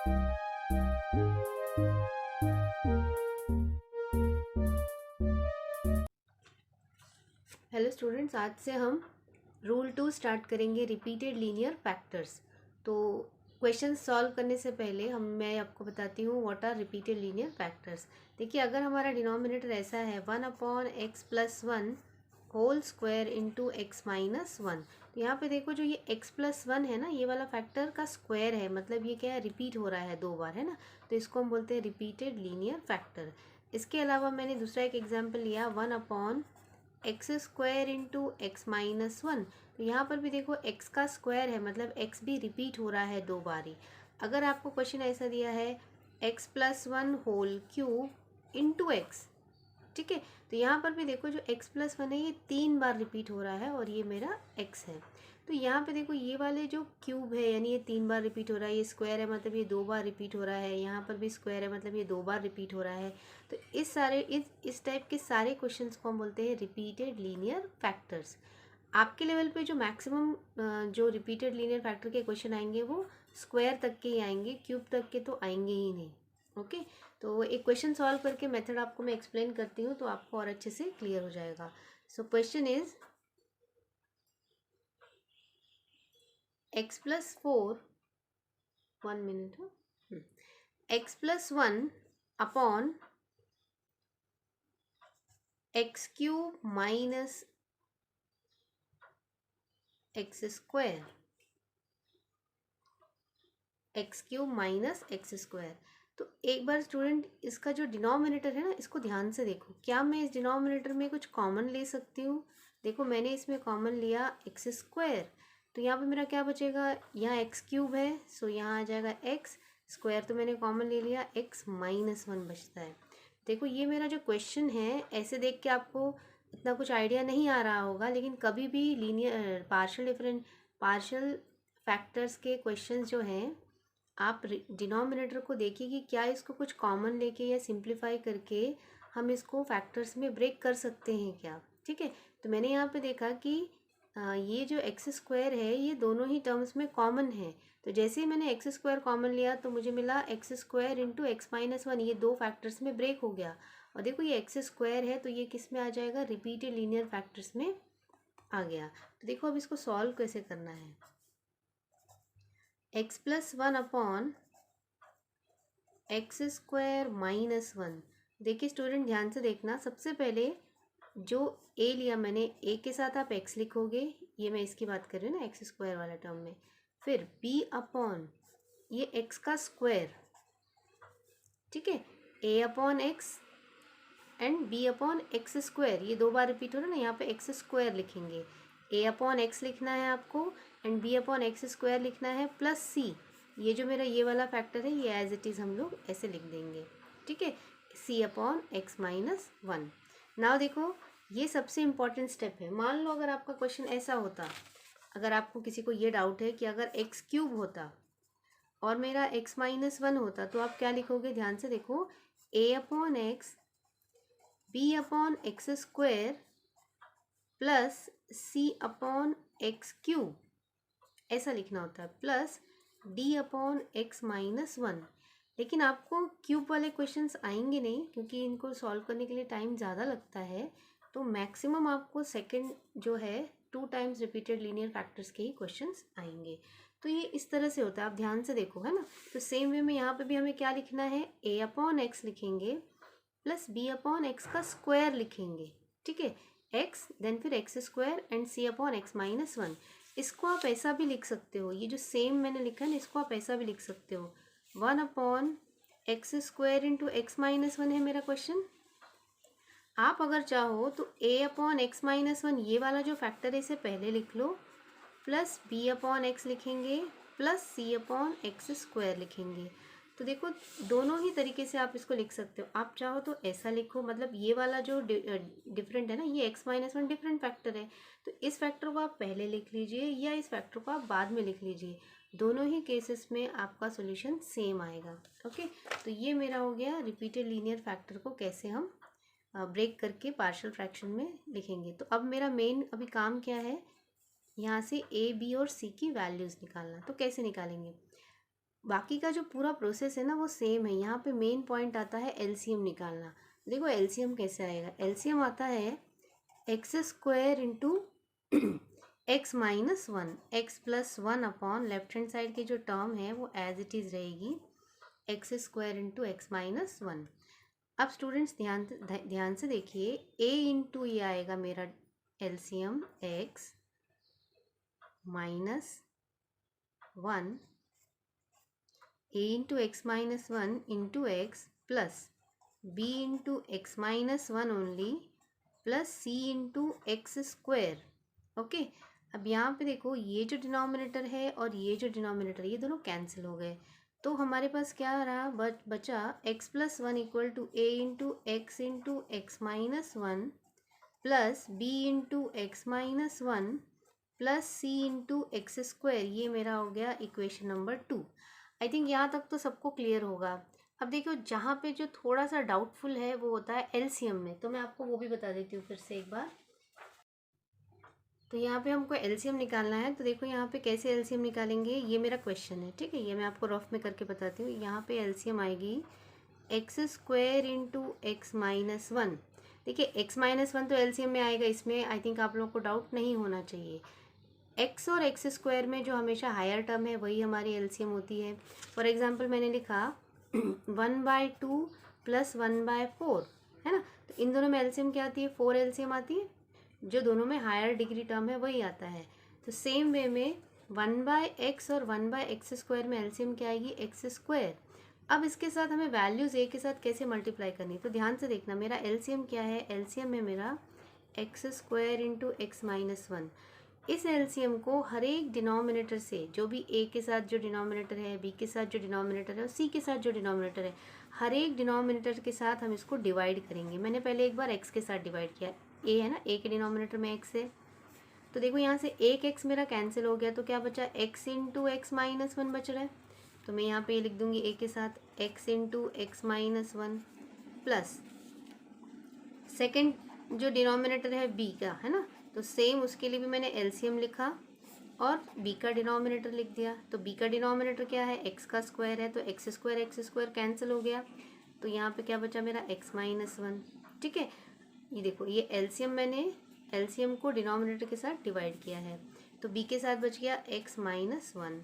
Hello students, आज से हम रूल 2 स्टार्ट करेंगे, रिपीटेड लीनियर फैक्टर्स। तो क्वेश्चन सॉल्व करने से पहले मैं आपको बताती हूँ what are repeated linear factors. देखिए, अगर हमारा डिनोमिनेटर ऐसा है 1/x+1 whole square into x-1, तो यहाँ पे देखो जो ये x+1 है ना, ये वाला फैक्टर का स्क्वायर है, मतलब ये क्या है, रिपीट हो रहा है 2 बार, है ना। तो इसको हम बोलते हैं रिपीटेड लीनियर फैक्टर। इसके अलावा मैंने दूसरा एक एग्जाम्पल लिया 1/x² इंटू x-1। तो यहाँ पर भी देखो x का स्क्वायर है, मतलब x भी रिपीट हो रहा है 2 बारी। अगर आपको क्वेश्चन ऐसा दिया है x+1 whole cube into x, ठीक है, तो यहाँ पर भी देखो जो x+1 है ये 3 बार रिपीट हो रहा है और ये मेरा x है। तो यहाँ पे देखो ये वाले जो क्यूब है, यानी ये 3 बार रिपीट हो रहा है, ये स्क्वायर है मतलब ये 2 बार रिपीट हो रहा है, यहाँ पर भी स्क्वायर है मतलब ये 2 बार रिपीट हो रहा है। तो इस टाइप के सारे क्वेश्चंस को हम बोलते हैं रिपीटेड लीनियर फैक्टर्स। आपके लेवल पे जो मैक्सिमम जो रिपीटेड लीनियर फैक्टर के क्वेश्चन आएंगे वो स्क्वायर तक के ही आएंगे, क्यूब तक के तो आएंगे ही नहीं। ओके, तो एक क्वेश्चन सॉल्व करके मेथड आपको मैं एक्सप्लेन करती हूँ तो आपको और अच्छे से क्लियर हो जाएगा। So question is x+4, 1 minute, x+1 upon x³ minus x² x³ minus x²। तो एक बार स्टूडेंट इसका जो डिनोमिनेटर है ना, इसको ध्यान से देखो, क्या मैं इस डिनोमिनेटर में कुछ कॉमन ले सकती हूँ। देखो मैंने इसमें कॉमन लिया x², तो यहाँ पे मेरा क्या बचेगा, यहाँ x³ है, सो यहाँ आ जाएगा x², तो मैंने कॉमन ले लिया, x-1 बचता है। देखो ये मेरा जो क्वेश्चन है, ऐसे देख के आपको इतना कुछ आइडिया नहीं आ रहा होगा, लेकिन कभी भी लीनियर पार्शियल फैक्टर्स के क्वेश्चंस जो हैं, आप डिनोमिनेटर को देखिए कि क्या इसको कुछ कॉमन लेके या सिंप्लीफाई करके हम इसको फैक्टर्स में ब्रेक कर सकते हैं क्या। ठीक है, तो मैंने यहाँ पे देखा कि ये जो x² है ये दोनों ही टर्म्स में कॉमन है। तो जैसे ही मैंने x² कॉमन लिया तो मुझे मिला x² इंटू x-1, ये 2 फैक्टर्स में ब्रेक हो गया। और देखो ये x² है तो ये किस में आ जाएगा, रिपीटेड लीनियर फैक्टर्स में आ गया। तो देखो अब इसको सॉल्व कैसे करना है। x+1 upon x²-1। देखिए स्टूडेंट ध्यान से देखना, सबसे पहले जो a लिया मैंने, a के साथ आप x लिखोगे, ये मैं इसकी बात कर रही हूँ ना, x² वाला टर्म में। फिर b अपॉन ये x का स्क्वायर, ठीक है, a upon x and b upon x², ये 2 बार रिपीट हो रहा है ना, यहाँ पे x² लिखेंगे, a अपॉन x लिखना है आपको एंड b अपॉन x² लिखना है, प्लस c, ये जो मेरा ये वाला फैक्टर है ये एज इट इज़ हम लोग ऐसे लिख देंगे, ठीक है, c अपॉन x-1। नाउ देखो ये सबसे इम्पॉर्टेंट स्टेप है। मान लो अगर आपका क्वेश्चन ऐसा होता, अगर आपको किसी को ये डाउट है कि अगर x³ होता और मेरा x-1 होता, तो आप क्या लिखोगे, ध्यान से देखो, a upon x b upon x² plus c upon x³, ऐसा लिखना होता है, प्लस d अपॉन x-1। लेकिन आपको क्यूब वाले क्वेश्चंस आएंगे नहीं, क्योंकि इनको सॉल्व करने के लिए टाइम ज़्यादा लगता है। तो मैक्सिमम आपको सेकंड जो है 2 टाइम्स रिपीटेड लीनियर फैक्टर्स के ही क्वेश्चंस आएंगे। तो ये इस तरह से होता है, आप ध्यान से देखो, है ना। तो सेम वे में यहाँ पे भी हमें क्या लिखना है, a अपॉन x लिखेंगे प्लस b अपॉन x का स्क्वायर लिखेंगे, ठीक है, x देन फिर x² and c upon x-1। इसको आप ऐसा भी लिख सकते हो, ये जो सेम मैंने लिखा है ना, इसको आप ऐसा भी लिख सकते हो, 1 अपॉन x² इंटू x-1 है मेरा क्वेश्चन। आप अगर चाहो तो a अपॉन x-1 ये वाला जो फैक्टर है इसे पहले लिख लो, प्लस b अपॉन x लिखेंगे प्लस c अपॉन x² लिखेंगे। तो देखो दोनों ही तरीके से आप इसको लिख सकते हो। आप चाहो तो ऐसा लिखो, मतलब ये वाला जो डिफरेंट है ना, ये x-1 डिफरेंट फैक्टर है, तो इस फैक्टर को आप पहले लिख लीजिए या इस फैक्टर को आप बाद में लिख लीजिए, दोनों ही केसेस में आपका सॉल्यूशन सेम आएगा। ओके, तो ये मेरा हो गया रिपीटेड लीनियर फैक्टर को कैसे हम ब्रेक करके पार्शियल फ्रैक्शन में लिखेंगे। तो अब मेरा मेन अभी काम क्या है, यहाँ से a b और c की वैल्यूज़ निकालना। तो कैसे निकालेंगे, बाकी का जो पूरा प्रोसेस है ना वो सेम है। यहाँ पे मेन पॉइंट आता है एलसीएम निकालना। देखो एलसीएम कैसे आएगा, एलसीएम आता है x square into x minus one, x plus one upon left hand side की जो टर्म है वो एज इट इज़ रहेगी x square into x minus one. अब स्टूडेंट्स ध्यान से देखिए, ए इंटू ये आएगा मेरा LCM x minus one, A into x minus one into x plus B into x minus one only plus C into x square. Okay, अब यहाँ पे देखो ये जो डिनोमिनेटर है और ये जो डिनोमिनेटर, ये दोनों कैंसिल हो गए, तो हमारे पास क्या रहा, बचा X plus one equal to A into x minus one plus B into x minus one plus C into x square. ये मेरा हो गया इक्वेशन नंबर 2। आई थिंक यहाँ तक तो सबको क्लियर होगा। अब देखो जहाँ पे जो थोड़ा सा डाउटफुल है वो होता है एलसीएम में, तो मैं आपको वो भी बता देती हूँ फिर से एक बार। तो यहाँ पे हमको एलसीएम निकालना है, तो देखो यहाँ पे कैसे एलसीएम निकालेंगे, ये मेरा क्वेश्चन है, ठीक है। ये मैं आपको रफ में करके बताती हूँ। यहाँ पे एलसीएम आएगी x square into x minus one. देखिए एक्स माइनस वन तो एलसीएम में आएगा, इसमें आई थिंक आप लोगों को डाउट नहीं होना चाहिए। एक्स और एक्स स्क्वायर में जो हमेशा हायर टर्म है वही हमारी एलसीएम होती है। फॉर एग्जांपल मैंने लिखा 1/2 प्लस 1/4, है ना, तो इन दोनों में एलसीएम क्या आती है, 4 एलसीएम आती है। जो दोनों में हायर डिग्री टर्म है वही आता है। तो सेम वे में 1/x और 1/x स्क्वायर में एलसीएम क्या आएगी, एक्स स्क्वायर। अब इसके साथ हमें वैल्यूज़ ए के साथ कैसे मल्टीप्लाई करनी, तो ध्यान से देखना, मेरा एलसीएम क्या है, एलसीएम है मेरा x square into x minus one. इस एलसीएम को हर एक डिनोमिनेटर से, जो भी ए के साथ जो डिनोमिनेटर है, बी के साथ जो डिनोमिनेटर है और सी के साथ जो डिनोमिनेटर है, हर एक डिनोमिनेटर के साथ हम इसको डिवाइड करेंगे। मैंने पहले एक बार एक्स के साथ डिवाइड किया, ए है ना, ए के डिनोमिनेटर में एक्स है, तो देखो यहाँ से एक एक्स मेरा कैंसिल हो गया, तो क्या बचा, x into x minus one बच रहा है। तो मैं यहाँ पे लिख दूंगी ए के साथ x into x minus one plus second जो डिनोमिनेटर है बी का, है ना, तो सेम उसके लिए भी मैंने एलसीएम लिखा और बी का डिनोमिनेटर लिख दिया। तो बी का डिनोमिनेटर क्या है, एक्स का स्क्वायर है, तो एक्स स्क्वायर कैंसिल हो गया, तो यहाँ पे क्या बचा मेरा एक्स माइनस वन। ठीक है, ये देखो ये एलसीएम, मैंने एलसीएम को डिनोमिनेटर के साथ डिवाइड किया है, तो बी के साथ बच गया एक्स माइनस वन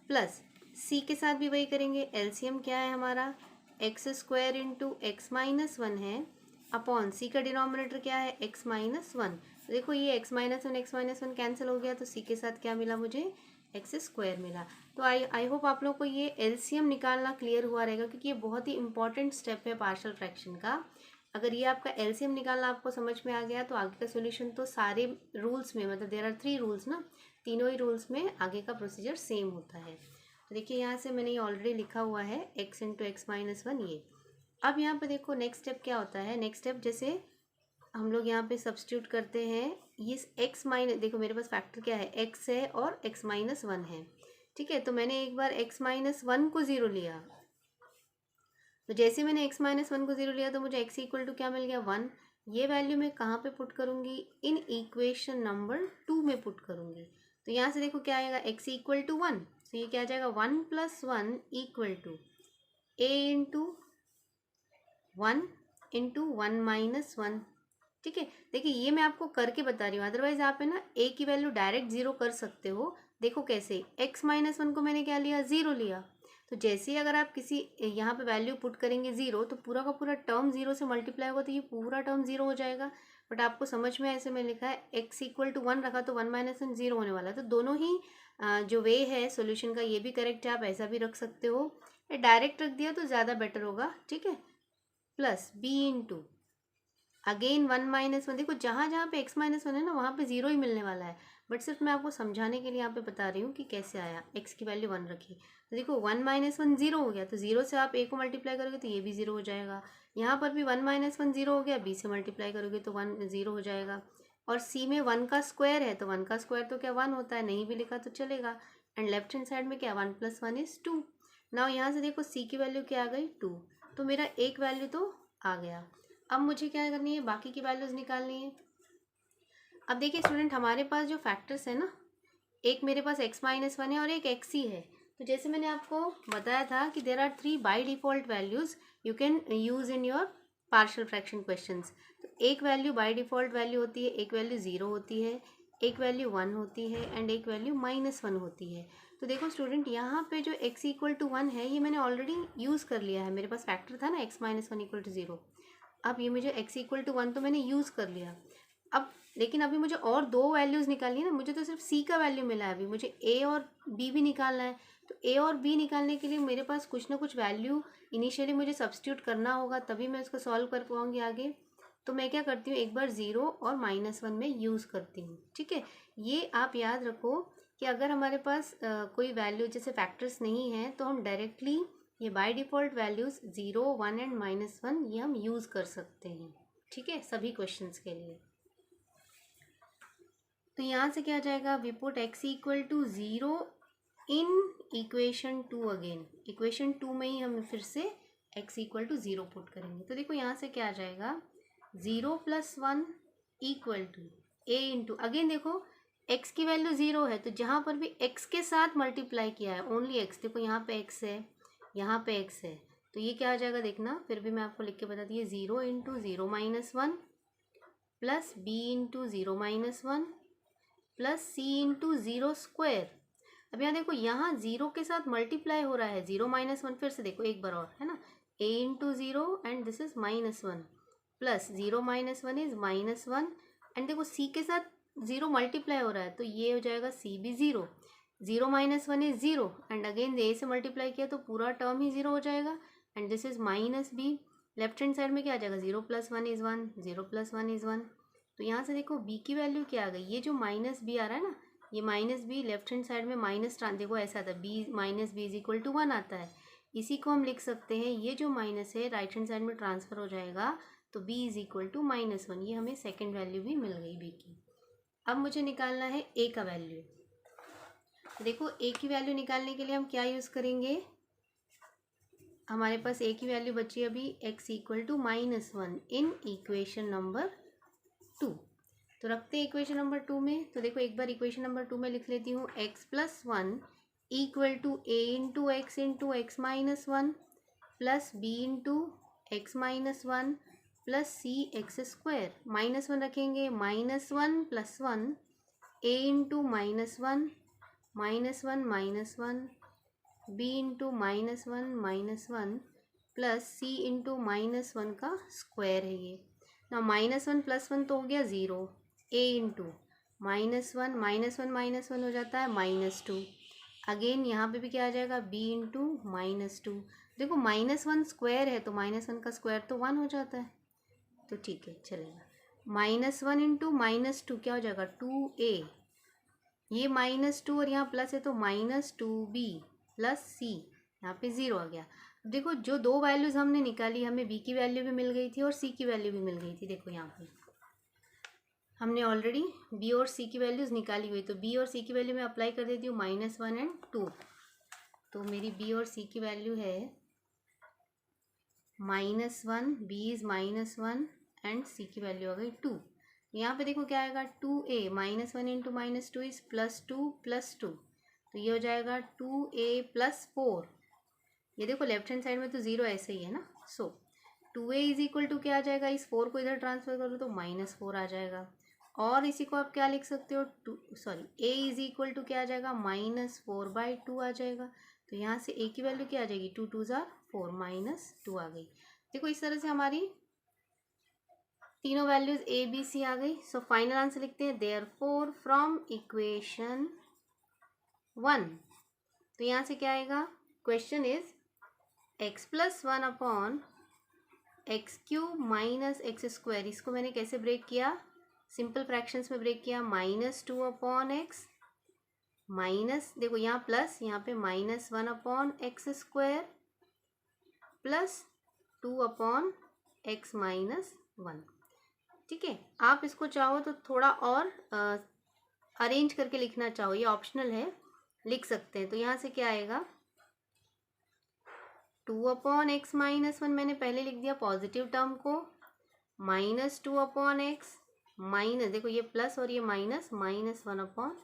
प्लस सी के साथ भी वही करेंगे। एलसीएम क्या है हमारा, x square into x minus one है अपॉन सी का डिनोमिनेटर क्या है, एक्स माइनस वन। तो देखो ये एक्स माइनस वन कैंसिल हो गया, तो सी के साथ क्या मिला मुझे, एक्स स्क्वायर मिला। तो आई होप आप लोग को ये एलसीएम निकालना क्लियर हुआ रहेगा, क्योंकि ये बहुत ही इंपॉर्टेंट स्टेप है पार्शियल फ्रैक्शन का। अगर ये आपका एलसीएम निकालना आपको समझ में आ गया तो आगे का सोल्यूशन तो सारे रूल्स में, मतलब देयर आर 3 रूल्स ना, तीनों ही रूल्स में आगे का प्रोसीजर सेम होता है। तो देखिए यहाँ से मैंने ये ऑलरेडी लिखा हुआ है x into x minus one ये। अब यहाँ पे देखो नेक्स्ट स्टेप क्या होता है, नेक्स्ट स्टेप जैसे हम लोग यहाँ पे सब्स्टिट्यूट करते हैं, ये एक्स माइनस, देखो मेरे पास फैक्टर क्या है, एक्स है और एक्स माइनस वन है, ठीक है। तो मैंने एक बार एक्स माइनस वन को ज़ीरो लिया, तो जैसे मैंने x माइनस वन को ज़ीरो लिया तो मुझे x इक्वल टू क्या मिल गया, वन। ये वैल्यू मैं कहाँ पे पुट करूँगी, इन इक्वेशन नंबर 2 में पुट करूँगी। तो यहाँ से देखो क्या आएगा, x इक्वल टू वन, तो ये क्या आ जाएगा, one plus one equal to a into one into one minus one. ठीक है, देखिए ये मैं आपको करके बता रही हूँ, अदरवाइज आप है ना a की वैल्यू डायरेक्ट ज़ीरो कर सकते हो। देखो कैसे, x माइनस वन को मैंने क्या लिया, ज़ीरो लिया, तो जैसे ही अगर आप किसी यहाँ पे वैल्यू पुट करेंगे ज़ीरो, तो पूरा का पूरा टर्म ज़ीरो से मल्टीप्लाई होगा, तो ये पूरा टर्म ज़ीरो हो जाएगा। बट आपको समझ में ऐसे में लिखा है x इक्वल टू वन रखा, तो वन माइनस वन ज़ीरो होने वाला है। तो दोनों ही जो वे है सोल्यूशन का ये भी करेक्ट है, आप ऐसा भी रख सकते हो, डायरेक्ट रख दिया तो ज़्यादा बेटर होगा। ठीक है, plus B into again one minus one. देखो जहाँ जहाँ पे x माइनस वन है ना वहाँ पे ज़ीरो ही मिलने वाला है, बट सिर्फ मैं आपको समझाने के लिए यहाँ पे बता रही हूँ कि कैसे आया, x की वैल्यू वन रखी, तो देखो वन माइनस वन ज़ीरो हो गया, तो ज़ीरो से आप a को मल्टीप्लाई करोगे तो ये भी ज़ीरो हो जाएगा। यहाँ पर भी वन माइनस वन ज़ीरो हो गया, b से मल्टीप्लाई करोगे तो वन ज़ीरो हो जाएगा। और c में वन का स्क्वायर है, तो वन का स्क्वायर तो क्या वन होता है, नहीं भी लिखा तो चलेगा। एंड लेफ्ट हैंड साइड में क्या, one plus one is two. Now यहाँ से देखो c की वैल्यू क्या आ गई, टू, तो मेरा एक वैल्यू तो आ गया। अब मुझे क्या करनी है, बाकी की वैल्यूज़ निकालनी है। अब देखिए स्टूडेंट, हमारे पास जो फैक्टर्स है ना, एक मेरे पास x माइनस वन है और एक x ही है, तो जैसे मैंने आपको बताया था कि there are 3 by default values you can use in your partial fraction questions. तो एक वैल्यू बाय डिफ़ॉल्ट वैल्यू होती है, एक वैल्यू 0 होती है, एक वैल्यू 1 होती है एंड एक वैल्यू -1 होती है। तो देखो स्टूडेंट, यहाँ पे जो x = 1 है ये मैंने ऑलरेडी यूज़ कर लिया है। मेरे पास फैक्टर था ना x - 1 = 0। अब ये मुझे x = 1 तो मैंने यूज़ कर लिया। अब लेकिन अभी मुझे और 2 वैल्यूज़ निकालनी है ना। मुझे तो सिर्फ c का वैल्यू मिला है, अभी मुझे a और b भी निकालना है। तो a और b निकालने के लिए मेरे पास कुछ ना कुछ वैल्यू इनिशियली मुझे सब्स्टिट्यूट करना होगा, तभी मैं इसको सॉल्व कर पाऊँगी आगे। तो मैं क्या करती हूँ, एक बार 0 और -1 में यूज़ करती हूँ। ठीक है, ये आप याद रखो कि अगर हमारे पास कोई वैल्यू जैसे फैक्टर्स नहीं है तो हम डायरेक्टली ये बाय डिफ़ॉल्ट वैल्यूज़ 0, 1 एंड -1 ये हम यूज़ कर सकते हैं। ठीक है, सभी क्वेश्चंस के लिए। तो यहाँ से क्या आ जाएगा, we put x = 0 in equation 2 again. Equation 2 में ही हम फिर से x = 0 पुट करेंगे। तो देखो यहाँ से क्या आ जाएगा, 0 + 1 = a इंटू, अगेन देखो x की वैल्यू 0 है तो जहाँ पर भी x के साथ मल्टीप्लाई किया है, ओनली x, देखो यहाँ पे x है, यहाँ पे x है, तो ये क्या आ जाएगा देखना, फिर भी मैं आपको लिख के बताती हूँ। 0 × 0 - 1 plus b × 0 - 1 plus c × 0 square. अब यहाँ देखो, यहाँ 0 के साथ मल्टीप्लाई हो रहा है, 0 - 1, फिर से देखो एक बार और, है ना, a × 0 and this is -1 plus 0 - 1 is -1 and देखो c के साथ 0 मल्टीप्लाई हो रहा है तो ये हो जाएगा c भी 0, 0 - 1 इज 0 एंड अगेन a से मल्टीप्लाई किया तो पूरा टर्म ही 0 हो जाएगा and this is -b। Left hand side में क्या आ जाएगा, 0 + 1 इज 1, 0 + 1 इज 1। तो यहाँ से देखो b की वैल्यू क्या आ गई, ये जो -b आ रहा है ना, ये -b लेफ्ट हैंड साइड में माइनस देखो ऐसा आता है, b - b = 1 आता है। इसी को हम लिख सकते हैं, ये जो माइनस है राइट हैंड साइड में ट्रांसफर हो जाएगा तो b = -1। ये हमें सेकेंड वैल्यू भी मिल गई b की। अब मुझे निकालना है a का वैल्यू। देखो a की वैल्यू निकालने के लिए हम क्या यूज़ करेंगे, हमारे पास a की वैल्यू बची अभी x = -1 इन इक्वेशन नंबर 2। तो रखते हैं इक्वेशन नंबर 2 में। तो देखो एक बार इक्वेशन नंबर 2 में लिख लेती हूँ, x + 1 = a × x × x - 1 plus b × x - 1 plus c x²। -1 रखेंगे, -1 + 1 a × -1 -1 b × -1 प्लस c × -1 का स्क्वायर है ये ना। -1 + 1 तो हो गया 0, a × -1 -1 हो जाता है -2। अगेन यहाँ पे भी क्या आ जाएगा, b × -2। देखो -1 स्क्वायर है तो -1 का स्क्वायर तो 1 हो जाता है, तो ठीक है चलेगा। -1 × -2 क्या हो जाएगा, 2a, ये -2 और यहाँ प्लस है तो -2b प्लस c, यहाँ पे 0 आ गया। देखो जो 2 वैल्यूज़ हमने निकाली, हमें b की वैल्यू भी मिल गई थी और c की वैल्यू भी मिल गई थी। देखो यहाँ पे हमने ऑलरेडी b और c की वैल्यूज़ निकाली हुई, तो b और c की वैल्यू मैं अप्लाई कर देती हूँ, -1 एंड 2। तो मेरी b और c की वैल्यू है -1, b इज़ -1 एंड c की वैल्यू आ गई 2। यहाँ पे देखो क्या आएगा, 2a, -1 × -2 इज़ +2 + 2, तो ये हो जाएगा 2a + 4। ये देखो लेफ्ट हैंड साइड में तो 0 ऐसे ही है ना, सो 2a = क्या आ जाएगा, इस 4 को इधर ट्रांसफर करो तो -4 आ जाएगा। और इसी को आप क्या लिख सकते हो, a = क्या आ जाएगा, -4/2 आ जाएगा। तो यहाँ से a की वैल्यू क्या आ जाएगी, 2 × 2 = 4, -2 आ गई। देखो इस तरह से हमारी तीनों वैल्यूज a b c आ गई। सो फाइनल आंसर लिखते हैं, देयरफॉर फ्रॉम इक्वेशन 1। तो यहाँ से क्या आएगा, question is x + 1 upon x³ - x²। इसको मैंने कैसे ब्रेक किया, सिंपल फ्रैक्शंस में ब्रेक किया, -2 अपॉन x माइनस, देखो यहाँ प्लस, यहाँ पे -1 upon x² plus 2 upon x - 1। ठीक है, आप इसको चाहो तो थोड़ा और अरेंज करके लिखना चाहो, ये ऑप्शनल है, लिख सकते हैं। तो यहाँ से क्या आएगा, 2 अपॉन x - 1 मैंने पहले लिख दिया पॉजिटिव टर्म को, -2 अपॉन x माइनस, देखो ये प्लस और ये माइनस, -1 अपॉन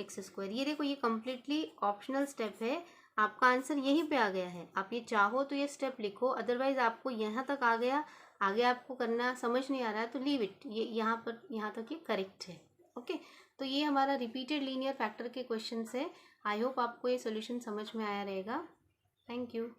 x²। ये देखो ये कम्प्लीटली ऑप्शनल स्टेप है, आपका आंसर यहीं पे आ गया है। आप ये चाहो तो ये स्टेप लिखो, अदरवाइज आपको यहाँ तक आ गया, आगे आपको करना समझ नहीं आ रहा है तो लीव इट, ये यहाँ तक ये करेक्ट है। ओके, तो ये हमारा रिपीटेड लीनियर फैक्टर के क्वेश्चन है। आई होप आपको ये सोल्यूशन समझ में आया रहेगा। Thank you.